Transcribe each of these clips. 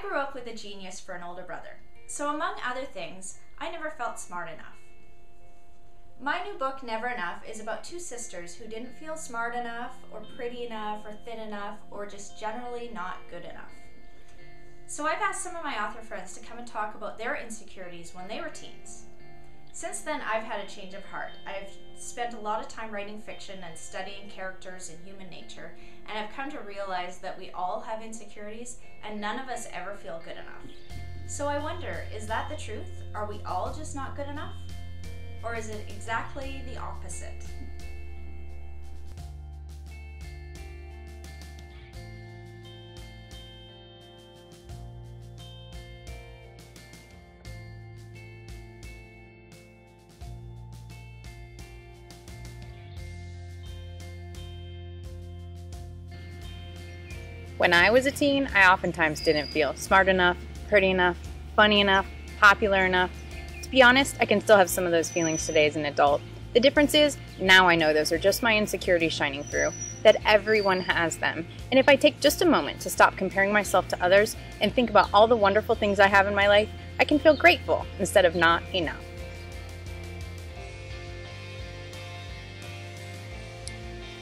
grew up with a genius for an older brother, so among other things, I never felt smart enough. My new book, Never Enough, is about two sisters who didn't feel smart enough, or pretty enough, or thin enough, or just generally not good enough. So I've asked some of my author friends to come and talk about their insecurities when they were teens. Since then, I've had a change of heart. I've spent a lot of time writing fiction and studying characters and human nature, and I've come to realize that we all have insecurities and none of us ever feel good enough. So I wonder, is that the truth? Are we all just not good enough? Or is it exactly the opposite? When I was a teen, I oftentimes didn't feel smart enough, pretty enough, funny enough, popular enough. To be honest, I can still have some of those feelings today as an adult. The difference is, now I know those are just my insecurities shining through, that everyone has them. And if I take just a moment to stop comparing myself to others and think about all the wonderful things I have in my life, I can feel grateful instead of not enough.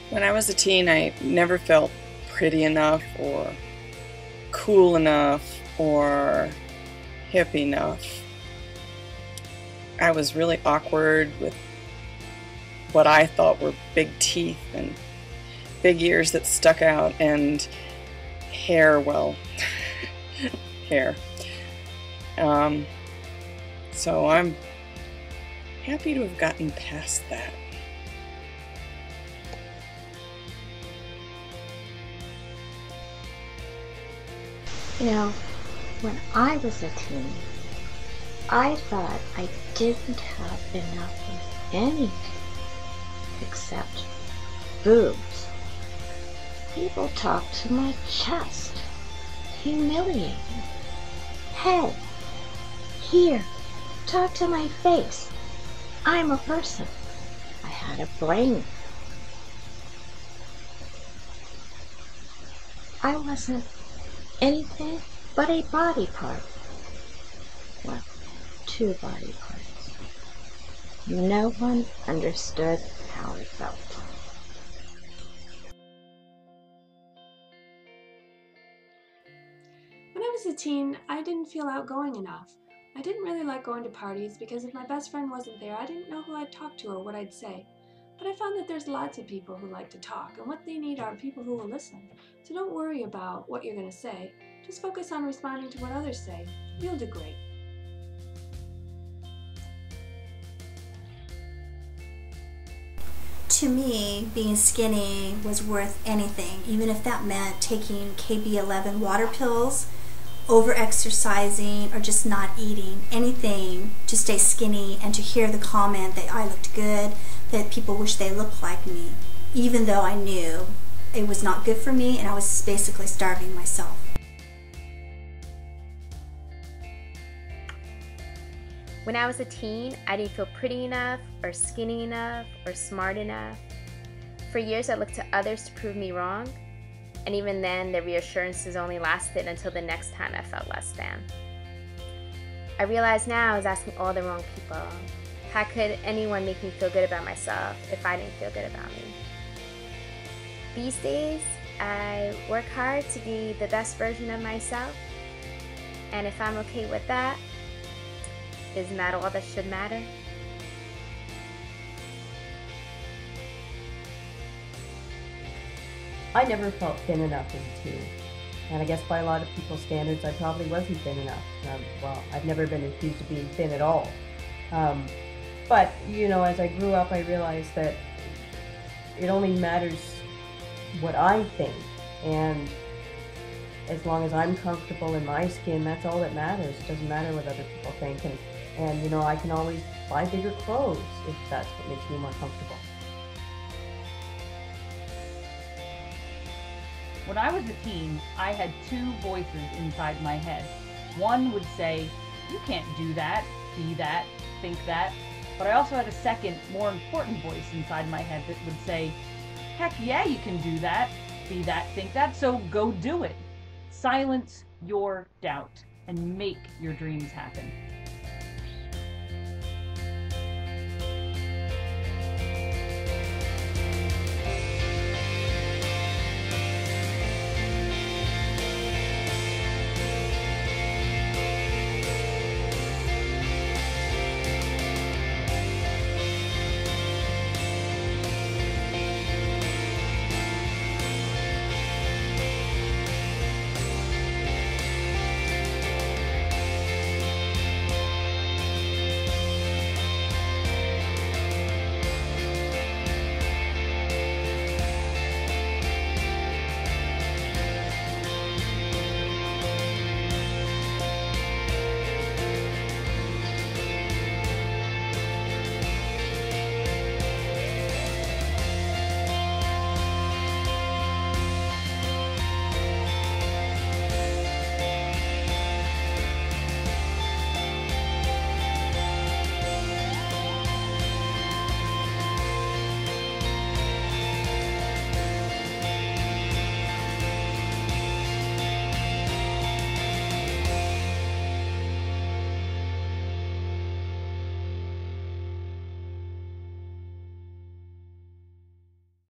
When I was a teen, I never felt pretty enough or cool enough or hip enough. I was really awkward with what I thought were big teeth and big ears that stuck out and hair, well, hair. So I'm happy to have gotten past that. You know, when I was a teen, I thought I didn't have enough of anything except boobs. People talked to my chest, humiliating. Hey, here, talk to my face. I'm a person. I had a brain. I wasn't anything but a body part. Well, two body parts. No one understood how I felt. When I was a teen, I didn't feel outgoing enough. I didn't really like going to parties because if my best friend wasn't there, I didn't know who I'd talk to or what I'd say. But I found that there's lots of people who like to talk, and what they need are people who will listen. So don't worry about what you're going to say. Just focus on responding to what others say. You'll do great. To me, being skinny was worth anything, even if that meant taking KB11 water pills, over-exercising, or just not eating. Anything to stay skinny and to hear the comment that I looked good, that people wish they looked like me, even though I knew it was not good for me and I was basically starving myself. When I was a teen, I didn't feel pretty enough, or skinny enough, or smart enough. For years, I looked to others to prove me wrong, and even then, the reassurances only lasted until the next time I felt less than. I realize now I was asking all the wrong people. How could anyone make me feel good about myself if I didn't feel good about me? These days, I work hard to be the best version of myself, and if I'm okay with that, isn't that all that should matter? I never felt thin enough as a teen. And I guess by a lot of people's standards, I probably wasn't thin enough. Well, I've never been accused of being thin at all. But, you know, as I grew up, I realized that it only matters what I think. And as long as I'm comfortable in my skin, that's all that matters. It doesn't matter what other people think. And you know, I can always buy bigger clothes if that's what makes me more comfortable. When I was a teen, I had two voices inside my head. One would say, you can't do that, be that, think that. But I also had a second, more important voice inside my head that would say, heck yeah, you can do that, be that, think that, so go do it. Silence your doubt and make your dreams happen.